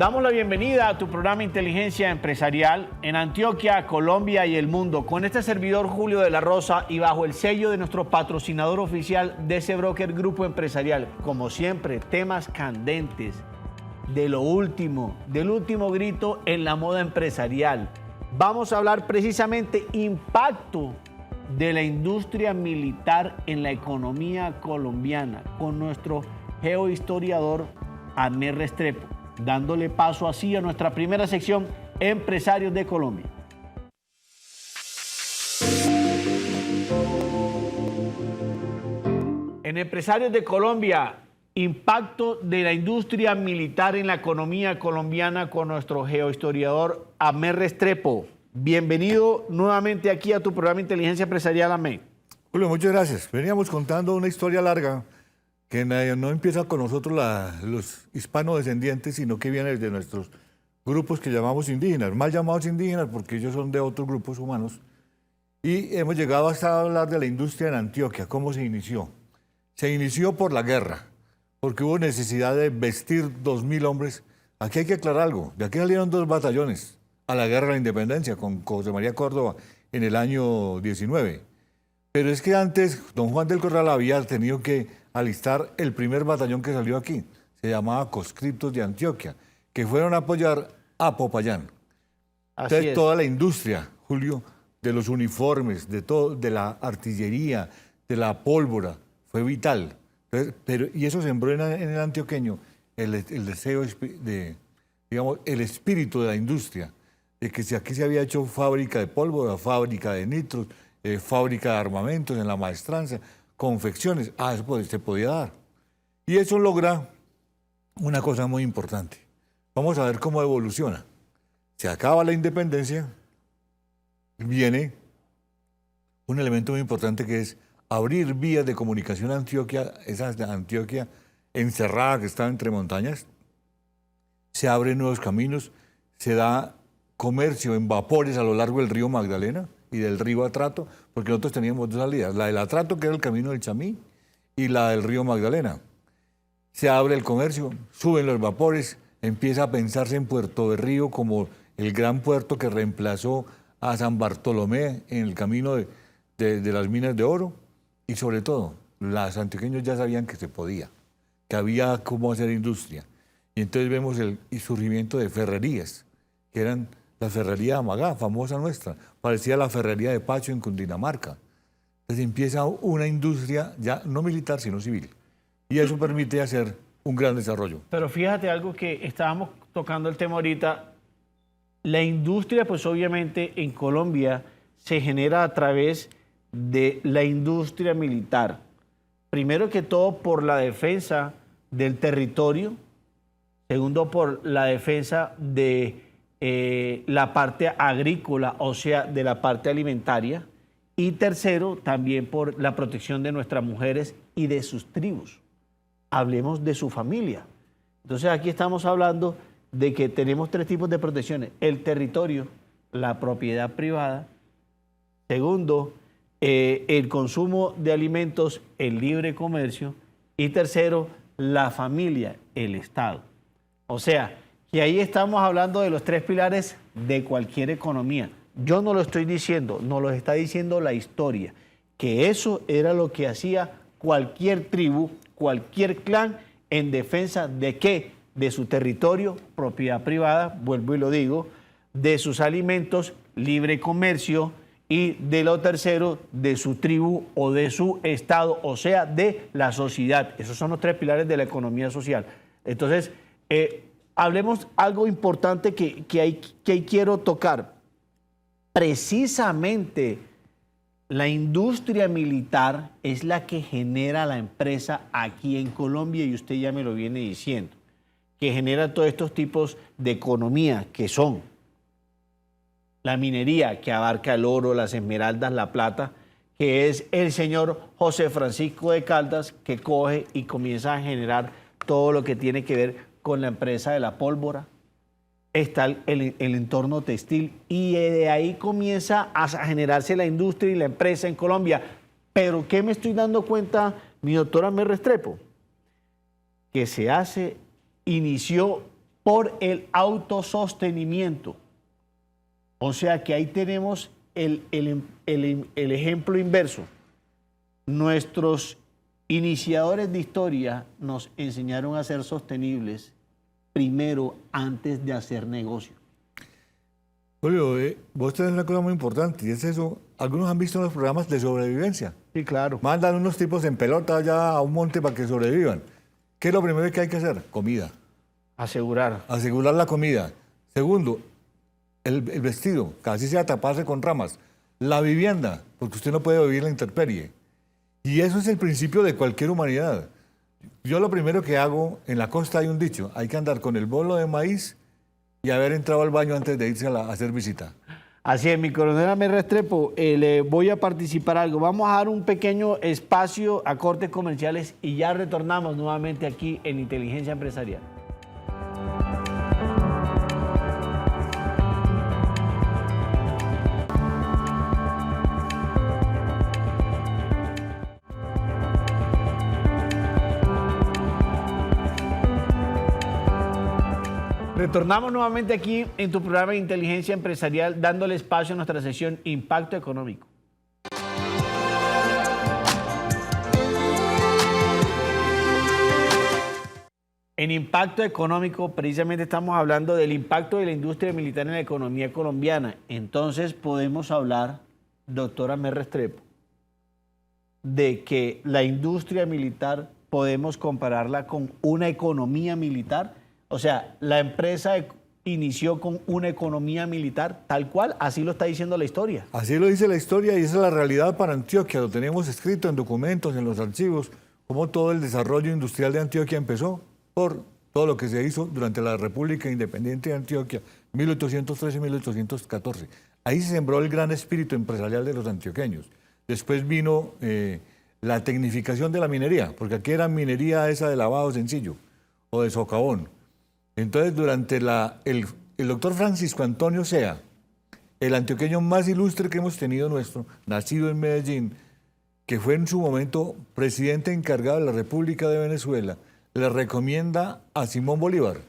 Damos la bienvenida a tu programa Inteligencia Empresarial en Antioquia, Colombia y el mundo, con este servidor Julio de la Rosa y bajo el sello de nuestro patrocinador oficial DC Broker Grupo Empresarial. Como siempre, temas candentes de lo último, del último grito en la moda empresarial. Vamos a hablar precisamente impacto de la industria militar en la economía colombiana con nuestro geohistoriador Amé Restrepo, dándole paso así a nuestra primera sección, Empresarios de Colombia. En Empresarios de Colombia, impacto de la industria militar en la economía colombiana con nuestro geohistoriador Amé Restrepo. Bienvenido nuevamente aquí a tu programa Inteligencia Empresarial, Amé. Julio, muchas gracias. Veníamos contando una historia larga que no empieza con nosotros los hispanodescendientes, sino que viene de nuestros grupos que llamamos indígenas, mal llamados indígenas porque ellos son de otros grupos humanos. Y hemos llegado hasta hablar de la industria en Antioquia, cómo se inició. Se inició por la guerra, porque hubo necesidad de vestir 2.000 hombres. Aquí hay que aclarar algo, de aquí salieron 2 batallones a la guerra de la independencia con José María Córdoba en el año 19. Pero es que antes don Juan del Corral había tenido que alistar el primer batallón que salió aquí. Se llamaba Conscriptos de Antioquia, que fueron a apoyar a Popayán. Entonces toda la industria, Julio, de los uniformes, de todo, de la artillería, de la pólvora, fue vital. Entonces, y eso sembró en el antioqueño el deseo de, digamos, el espíritu de la industria, de que si aquí se había hecho fábrica de pólvora, fábrica de nitros, fábrica de armamentos en la maestranza, confecciones, eso se podía dar. Y eso logra una cosa muy importante. Vamos a ver cómo evoluciona. Se acaba la independencia, viene un elemento muy importante que es abrir vías de comunicación a Antioquia, esa Antioquia encerrada que estaba entre montañas, se abren nuevos caminos, se da comercio en vapores a lo largo del río Magdalena y del río Atrato, porque nosotros teníamos 2 salidas, la del Atrato, que era el camino del Chamí, y la del río Magdalena. Se abre el comercio, suben los vapores, empieza a pensarse en Puerto Berrío como el gran puerto que reemplazó a San Bartolomé en el camino de las minas de oro, y sobre todo, los antioqueños ya sabían que se podía, que había cómo hacer industria. Y entonces vemos el surgimiento de ferrerías, que eran la ferrería de Amagá, famosa nuestra, parecía la ferrería de Pacho en Cundinamarca. Entonces empieza una industria ya no militar, sino civil. Y eso permite hacer un gran desarrollo. Pero fíjate algo que estábamos tocando el tema ahorita. La industria, pues obviamente en Colombia se genera a través de la industria militar. Primero que todo por la defensa del territorio. Segundo, por la defensa de la parte agrícola, o sea, de la parte alimentaria. Y tercero, también por la protección de nuestras mujeres y de sus tribus. Hablemos de su familia. Entonces aquí estamos hablando de que tenemos 3 tipos de protecciones. El territorio, la propiedad privada. Segundo, el consumo de alimentos, el libre comercio. Y tercero, la familia, el Estado. O sea, que ahí estamos hablando de los 3 pilares de cualquier economía. Yo no lo estoy diciendo, nos lo está diciendo la historia, que eso era lo que hacía cualquier tribu, cualquier clan en defensa de ¿qué? De su territorio, propiedad privada, vuelvo y lo digo, de sus alimentos, libre comercio y de lo tercero, de su tribu o de su estado, o sea, de la sociedad. Esos son los 3 pilares de la economía social. Entonces, hablemos algo importante que ahí quiero tocar. Precisamente la industria militar es la que genera la empresa aquí en Colombia y usted ya me lo viene diciendo, que genera todos estos tipos de economía que son la minería, que abarca el oro, las esmeraldas, la plata, que es el señor José Francisco de Caldas, que coge y comienza a generar todo lo que tiene que ver con la empresa de la pólvora. Está el entorno textil y de ahí comienza a generarse la industria y la empresa en Colombia. Pero ¿qué me estoy dando cuenta, mi doctora Amé Restrepo? Que inició por el autosostenimiento. O sea que ahí tenemos el ejemplo inverso. Nuestros iniciadores de historia nos enseñaron a ser sostenibles primero antes de hacer negocio. Julio, vos tenés una cosa muy importante y es eso. Algunos han visto los programas de sobrevivencia. Sí, claro. Mandan unos tipos en pelota allá a un monte para que sobrevivan. ¿Qué es lo primero que hay que hacer? Comida. Asegurar. Asegurar la comida. Segundo, el vestido, que así sea taparse con ramas. La vivienda, porque usted no puede vivir en la intemperie. Y eso es el principio de cualquier humanidad. Yo lo primero que hago, en la costa hay un dicho, hay que andar con el bolo de maíz y haber entrado al baño antes de irse a hacer visita. Así es, mi coronel Amel Restrepo, le voy a participar algo. Vamos a dar un pequeño espacio a cortes comerciales y ya retornamos nuevamente aquí en Inteligencia Empresarial. Retornamos nuevamente aquí en tu programa de Inteligencia Empresarial, dándole espacio a nuestra sesión Impacto Económico. En Impacto Económico, precisamente estamos hablando del impacto de la industria militar en la economía colombiana. Entonces podemos hablar, doctora Amel Restrepo, de que la industria militar podemos compararla con una economía militar. O sea, la empresa inició con una economía militar tal cual, así lo está diciendo la historia. Así lo dice la historia y esa es la realidad para Antioquia. Lo tenemos escrito en documentos, en los archivos, cómo todo el desarrollo industrial de Antioquia empezó por todo lo que se hizo durante la República Independiente de Antioquia, 1813-1814. Ahí se sembró el gran espíritu empresarial de los antioqueños. Después vino la tecnificación de la minería, porque aquí era minería esa de lavado sencillo o de socavón. Entonces, durante el doctor Francisco Antonio Sea, el antioqueño más ilustre que hemos tenido nuestro, nacido en Medellín, que fue en su momento presidente encargado de la República de Venezuela, le recomienda a Simón Bolívar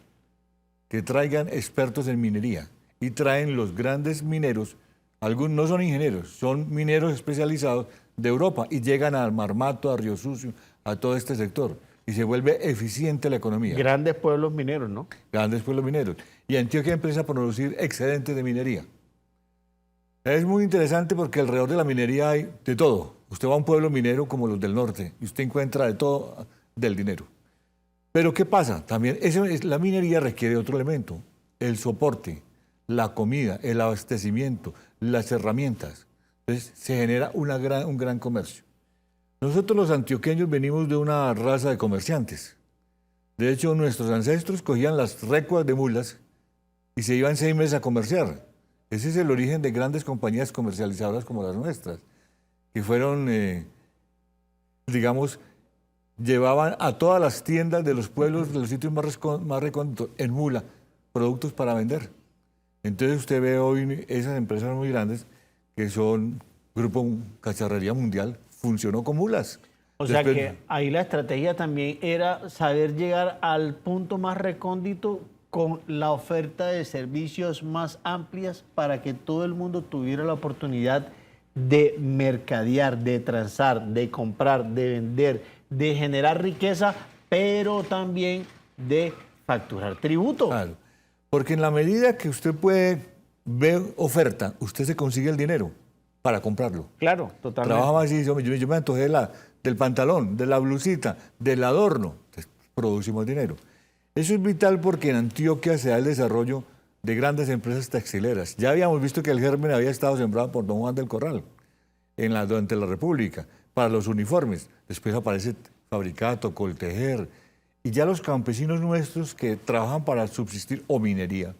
que traigan expertos en minería y traen los grandes mineros, algunos no son ingenieros, son mineros especializados de Europa y llegan a Marmato, a Río Sucio, a todo este sector. Y se vuelve eficiente la economía. Grandes pueblos mineros, ¿no? Grandes pueblos mineros. Y Antioquia empieza a producir excedentes de minería. Es muy interesante porque alrededor de la minería hay de todo. Usted va a un pueblo minero como los del norte y usted encuentra de todo del dinero. Pero ¿qué pasa? También la minería requiere otro elemento, el soporte, la comida, el abastecimiento, las herramientas. Entonces se genera un gran comercio. Nosotros los antioqueños venimos de una raza de comerciantes. De hecho, nuestros ancestros cogían las recuas de mulas y se iban 6 meses a comerciar. Ese es el origen de grandes compañías comercializadoras como las nuestras, que fueron, digamos, llevaban a todas las tiendas de los pueblos, de los sitios más recónditos, en mula, productos para vender. Entonces usted ve hoy esas empresas muy grandes que son Grupo Cacharrería Mundial, funcionó con mulas. O sea que ahí la estrategia también era saber llegar al punto más recóndito con la oferta de servicios más amplias para que todo el mundo tuviera la oportunidad de mercadear, de transar, de comprar, de vender, de generar riqueza, pero también de facturar tributo. Claro, porque en la medida que usted puede ver oferta, usted se consigue el dinero para comprarlo. Claro, totalmente. Trabajamos así, yo me antojé del pantalón, de la blusita, del adorno. Entonces, producimos dinero. Eso es vital porque en Antioquia se da el desarrollo de grandes empresas textileras. Ya habíamos visto que el germen había estado sembrado por don Juan del Corral durante la República, para los uniformes. Después aparece Fabricato, Coltejer, y ya los campesinos nuestros que trabajan para subsistir o minería,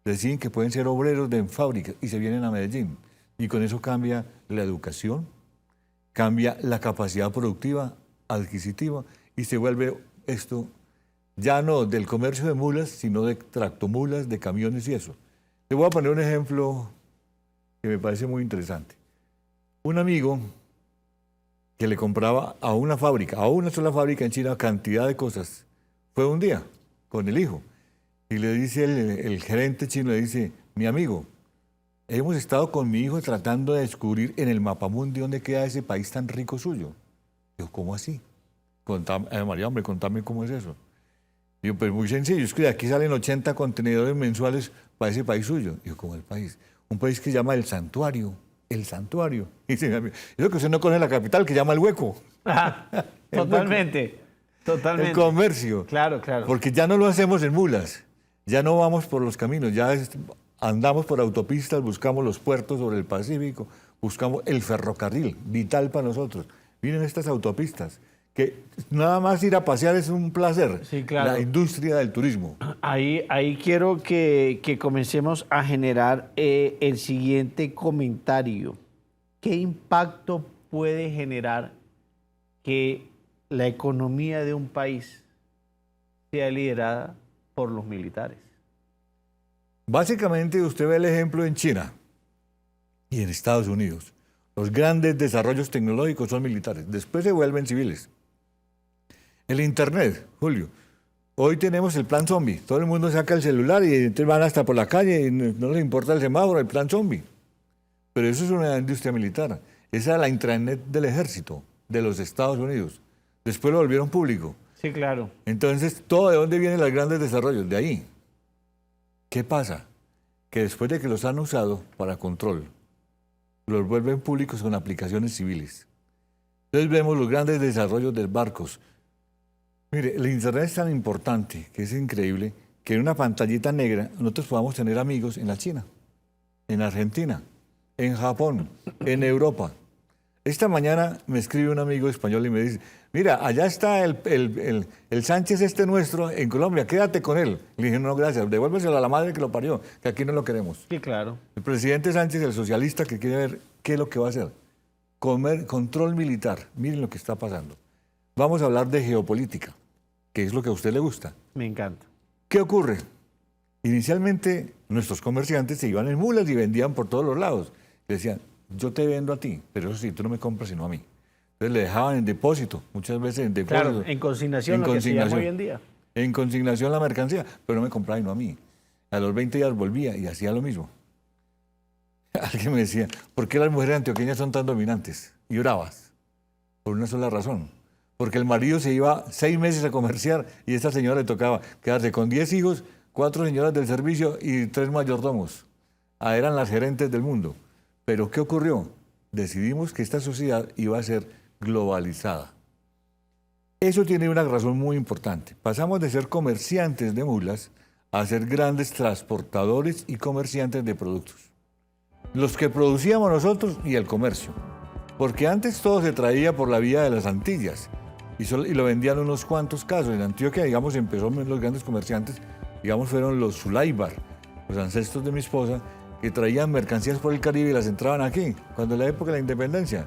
deciden que pueden ser obreros de fábricas y se vienen a Medellín. Y con eso cambia la educación, cambia la capacidad productiva, adquisitiva, y se vuelve esto ya no del comercio de mulas, sino de tractomulas, de camiones y eso. Le voy a poner un ejemplo que me parece muy interesante. Un amigo que le compraba a una fábrica, a una sola fábrica en China, cantidad de cosas, fue un día con el hijo. y le dice el gerente chino, le dice, mi amigo, hemos estado con mi hijo tratando de descubrir en el mapamundi dónde queda ese país tan rico suyo. Yo, ¿cómo así? María, hombre, contame cómo es eso. Digo, pues muy sencillo, es que de aquí salen 80 contenedores mensuales para ese país suyo. Digo, ¿cómo el país? Un país que se llama El Santuario. El Santuario. Y dice, eso que usted no conoce la capital, que llama El Hueco. Ajá, totalmente, totalmente. El comercio. Claro, claro. Porque ya no lo hacemos en mulas, ya no vamos por los caminos, andamos por autopistas, buscamos los puertos sobre el Pacífico, buscamos el ferrocarril, vital para nosotros. Miren estas autopistas, que nada más ir a pasear es un placer. Sí, claro. La industria del turismo. Ahí quiero que comencemos a generar el siguiente comentario. ¿Qué impacto puede generar que la economía de un país sea liderada por los militares? Básicamente usted ve el ejemplo en China y en Estados Unidos. Los grandes desarrollos tecnológicos son militares, después se vuelven civiles. El Internet, Julio. Hoy tenemos el plan zombie. Todo el mundo saca el celular y entonces van hasta por la calle y no les importa el semáforo, el plan zombie. Pero eso es una industria militar. Esa es la intranet del ejército de los Estados Unidos. Después lo volvieron público. Sí, claro. Entonces, ¿todo de dónde vienen los grandes desarrollos? De ahí. ¿Qué pasa? Que después de que los han usado para control, los vuelven públicos con aplicaciones civiles. Entonces vemos los grandes desarrollos de barcos. Mire, el Internet es tan importante, que es increíble, que en una pantallita negra nosotros podamos tener amigos en la China, en Argentina, en Japón, en Europa. Esta mañana me escribe un amigo español y me dice, mira, allá está el Sánchez este nuestro en Colombia, quédate con él. Le dije, no, gracias, devuélveselo a la madre que lo parió, que aquí no lo queremos. Sí, claro. El presidente Sánchez, el socialista, que quiere ver qué es lo que va a hacer. Control militar, miren lo que está pasando. Vamos a hablar de geopolítica, que es lo que a usted le gusta. Me encanta. ¿Qué ocurre? Inicialmente nuestros comerciantes se iban en mulas y vendían por todos los lados. Le decían, yo te vendo a ti, pero eso sí, tú no me compras sino a mí. Entonces le dejaban en depósito, muchas veces en depósito. Claro, en consignación, lo que se llama hoy en día. En consignación la mercancía, pero no me compraba sino a mí. A los 20 días volvía y hacía lo mismo. Alguien me decía, ¿por qué las mujeres antioqueñas son tan dominantes y bravas? Por una sola razón. Porque el marido se iba 6 meses a comerciar y a esta señora le tocaba quedarse con 10 hijos, 4 señoras del servicio y 3 mayordomos. Eran las gerentes del mundo. Pero ¿qué ocurrió? Decidimos que esta sociedad iba a ser globalizada. Eso tiene una razón muy importante. Pasamos de ser comerciantes de mulas a ser grandes transportadores y comerciantes de productos. Los que producíamos nosotros y el comercio. Porque antes todo se traía por la vía de las Antillas y lo vendían unos cuantos casos. En Antioquia, digamos, empezó los grandes comerciantes, digamos, fueron los Zulaibar, los ancestros de mi esposa, que traían mercancías por el Caribe y las entraban aquí, cuando en la época de la independencia.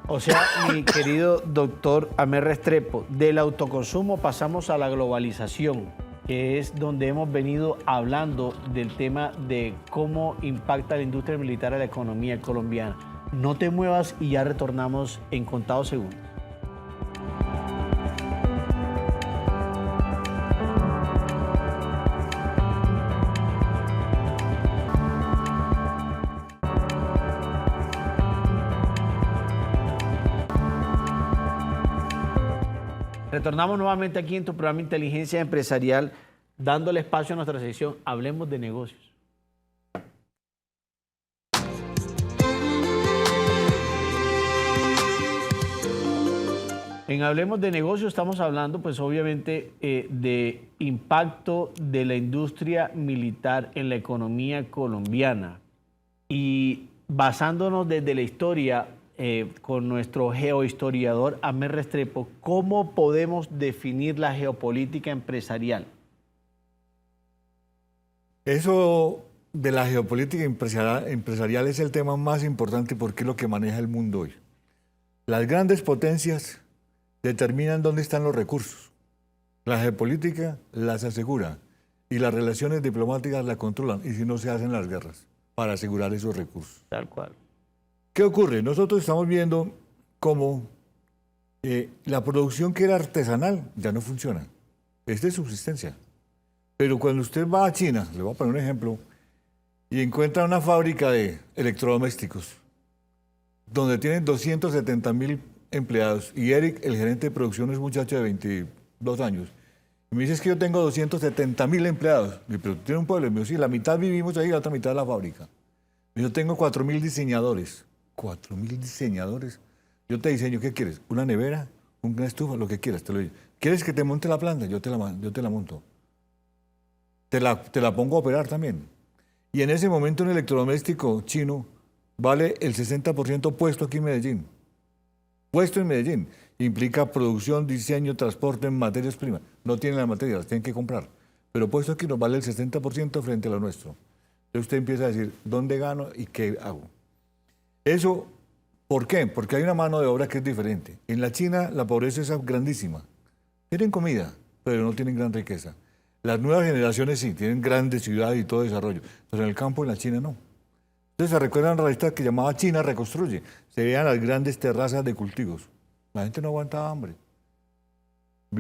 O sea, mi querido doctor Amer Restrepo, del autoconsumo pasamos a la globalización, que es donde hemos venido hablando del tema de cómo impacta la industria militar a la economía colombiana. No te muevas y ya retornamos en contados segundos. Retornamos nuevamente aquí en tu programa Inteligencia Empresarial, dándole espacio a nuestra sección Hablemos de Negocios. En Hablemos de Negocios estamos hablando, pues obviamente, de impacto de la industria militar en la economía colombiana. Y basándonos desde la historia, con nuestro geohistoriador Amer Restrepo, ¿cómo podemos definir la geopolítica empresarial? Eso de la geopolítica empresarial es el tema más importante porque es lo que maneja el mundo hoy. Las grandes potencias determinan dónde están los recursos. La geopolítica las asegura y las relaciones diplomáticas las controlan, y si no se hacen las guerras para asegurar esos recursos. Tal cual. ¿Qué ocurre? Nosotros estamos viendo cómo la producción que era artesanal ya no funciona. Es de subsistencia. Pero cuando usted va a China, le voy a poner un ejemplo, y encuentra una fábrica de electrodomésticos, donde tienen 270.000 empleados, y Eric, el gerente de producción, es un muchacho de 22 años, y me dice, es que yo tengo 270.000 empleados. Y pero tiene un pueblo. Y me dice, sí, la mitad vivimos ahí, la otra mitad de la fábrica. Y yo tengo 4.000 diseñadores. 4.000 diseñadores. Yo te diseño, ¿qué quieres? ¿Una nevera? ¿Una estufa? Lo que quieras, te lo digo. ¿Quieres que te monte la planta? Yo te la monto. Te la pongo a operar también. Y en ese momento un electrodoméstico chino vale el 60% puesto aquí en Medellín. Puesto en Medellín. Implica producción, diseño, transporte en materias primas. No tienen las materias, las tienen que comprar. Pero puesto aquí nos vale el 60% frente a lo nuestro. Entonces usted empieza a decir, ¿dónde gano y qué hago? Eso, ¿por qué? Porque hay una mano de obra que es diferente. En la China la pobreza es grandísima. Tienen comida, pero no tienen gran riqueza. Las nuevas generaciones sí, tienen grandes ciudades y todo desarrollo. Pero en el campo, en la China, no. Entonces se recuerdan una revista que llamaba China Reconstruye. Se veían las grandes terrazas de cultivos. La gente no aguantaba hambre.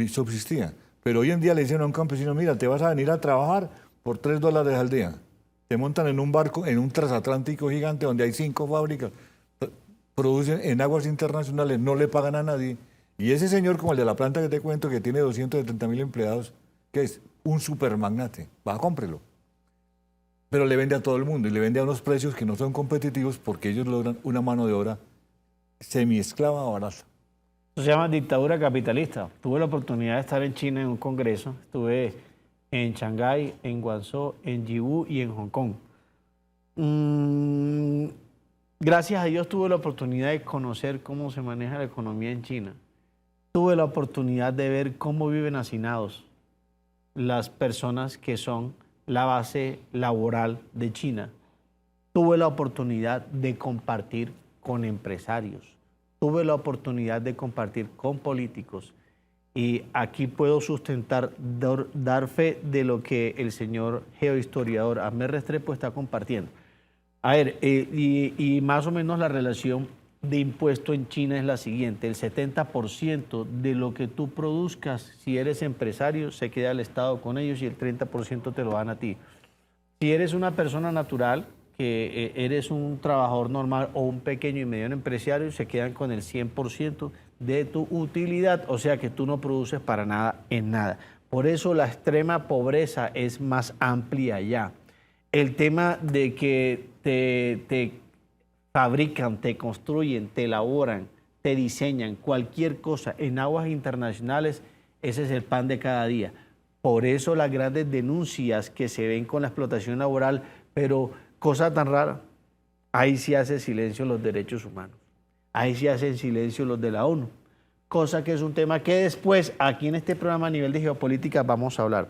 Subsistía. Pero hoy en día le dicen a un campesino, mira, te vas a venir a trabajar por $3 al día. Te montan en un barco, en un transatlántico gigante donde hay 5 fábricas. Producen en aguas internacionales, no le pagan a nadie. Y ese señor, como el de la planta que te cuento, que tiene 270.000 empleados, que es un supermagnate, va, cómprelo. Pero le vende a todo el mundo y le vende a unos precios que no son competitivos porque ellos logran una mano de obra semiesclava o barata. Eso se llama dictadura capitalista. Tuve la oportunidad de estar en China en un congreso. Estuve en Shanghái, en Guangzhou, en Yiwu y en Hong Kong. Gracias a Dios tuve la oportunidad de conocer cómo se maneja la economía en China. Tuve la oportunidad de ver cómo viven hacinados las personas que son la base laboral de China. Tuve la oportunidad de compartir con empresarios. Tuve la oportunidad de compartir con políticos y aquí puedo sustentar, dar fe de lo que el señor geohistoriador Ahmed Restrepo está compartiendo. A ver, y más o menos la relación de impuesto en China es la siguiente: el 70% de lo que tú produzcas, si eres empresario, se queda el Estado con ellos y el 30% te lo dan a ti. Si eres una persona natural, que eres un trabajador normal o un pequeño y mediano empresario, se quedan con el 100% de tu utilidad, o sea que tú no produces para nada en nada. Por eso la extrema pobreza es más amplia ya. El tema de que te fabrican, te construyen, te elaboran, te diseñan cualquier cosa en aguas internacionales, ese es el pan de cada día. Por eso las grandes denuncias que se ven con la explotación laboral, pero cosa tan rara, ahí sí hace silencio los derechos humanos, ahí sí hacen silencio los de la ONU, cosa que es un tema que después aquí en este programa a nivel de geopolítica vamos a hablar.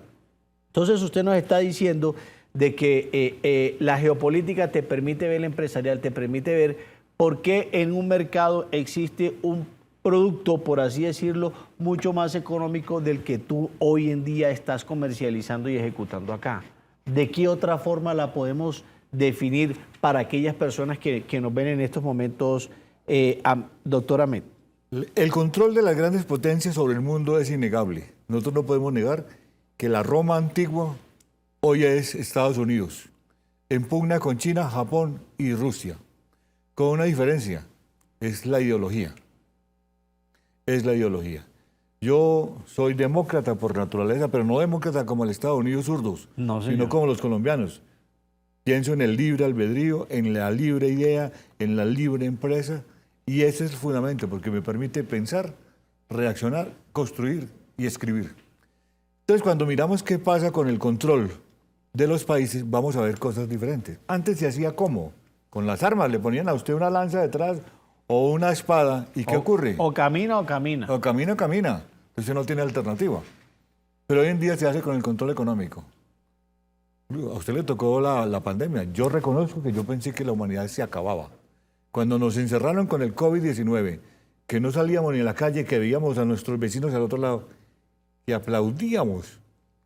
Entonces usted nos está diciendo de que la geopolítica te permite ver el empresarial, te permite ver por qué en un mercado existe un producto, por así decirlo, mucho más económico del que tú hoy en día estás comercializando y ejecutando acá. ¿De qué otra forma la podemos definir para aquellas personas que nos ven en estos momentos, doctor Ahmed? El control de las grandes potencias sobre el mundo es innegable. Nosotros no podemos negar que la Roma antigua hoy es Estados Unidos. En pugna con China, Japón y Rusia. Con una diferencia, es la ideología. Es la ideología. Yo soy demócrata por naturaleza, pero no demócrata como el Estados Unidos zurdos, no, sino como los colombianos. Pienso en el libre albedrío, en la libre idea, en la libre empresa, y ese es el fundamento, porque me permite pensar, reaccionar, construir y escribir. Entonces, cuando miramos qué pasa con el control de los países, vamos a ver cosas diferentes. Antes se hacía ¿cómo? Con las armas, le ponían a usted una lanza detrás o una espada, ¿y qué ocurre? O camina o camina. O camina o camina. Entonces no tiene alternativa. Pero hoy en día se hace con el control económico. A usted le tocó la pandemia. Yo reconozco que yo pensé que la humanidad se acababa. Cuando nos encerraron con el COVID-19, que no salíamos ni a la calle, que veíamos a nuestros vecinos al otro lado, y aplaudíamos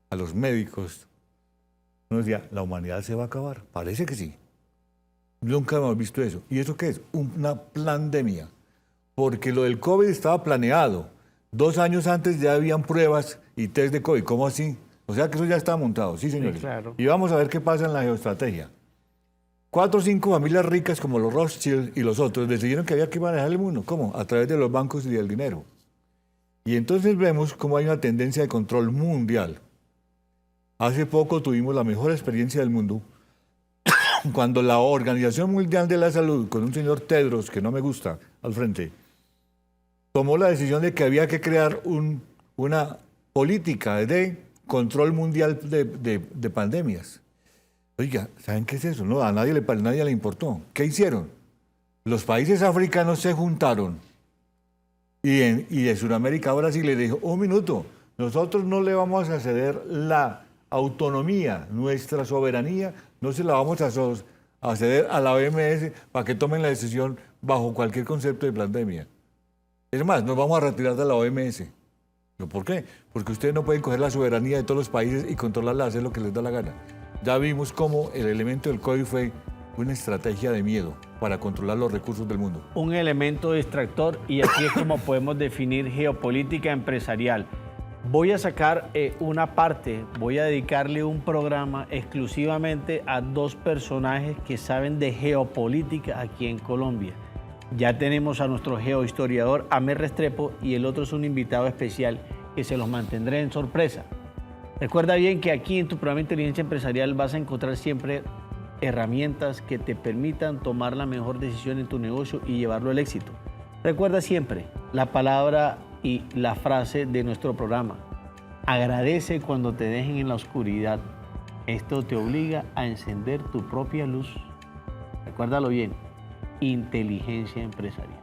a los médicos, uno decía, la humanidad se va a acabar. Parece que sí. Nunca hemos visto eso. ¿Y eso qué es? Una pandemia. Porque lo del COVID estaba planeado. 2 años antes ya habían pruebas y test de COVID. ¿Cómo así? O sea que eso ya está montado, sí, señores. Sí, claro. Y vamos a ver qué pasa en la geoestrategia. 4 o 5 familias ricas como los Rothschild y los otros decidieron que había que manejar el mundo. ¿Cómo? A través de los bancos y del dinero. Y entonces vemos cómo hay una tendencia de control mundial. Hace poco tuvimos la mejor experiencia del mundo cuando la Organización Mundial de la Salud, con un señor Tedros, que no me gusta, al frente, tomó la decisión de que había que crear una política de control mundial de pandemias. Oiga, ¿saben qué es eso? No, a nadie le importó. ¿Qué hicieron? Los países africanos se juntaron y de Sudamérica a Brasil le dijo, un minuto, nosotros no le vamos a ceder la autonomía, nuestra soberanía, no se la vamos a ceder a la OMS para que tomen la decisión bajo cualquier concepto de pandemia. Es más, nos vamos a retirar de la OMS. ¿Por qué? Porque ustedes no pueden coger la soberanía de todos los países y controlarla, hacer lo que les da la gana. Ya vimos cómo el elemento del COVID fue una estrategia de miedo para controlar los recursos del mundo. Un elemento distractor, y así es como podemos definir geopolítica empresarial. Voy a sacar una parte, voy a dedicarle un programa exclusivamente a 2 personajes que saben de geopolítica aquí en Colombia. Ya tenemos a nuestro geohistoriador Amer Restrepo y el otro es un invitado especial que se los mantendré en sorpresa. Recuerda bien que aquí en tu programa de Inteligencia Empresarial vas a encontrar siempre herramientas que te permitan tomar la mejor decisión en tu negocio y llevarlo al éxito. Recuerda siempre la palabra y la frase de nuestro programa. Agradece cuando te dejen en la oscuridad. Esto te obliga a encender tu propia luz. Recuérdalo bien. Inteligencia empresarial.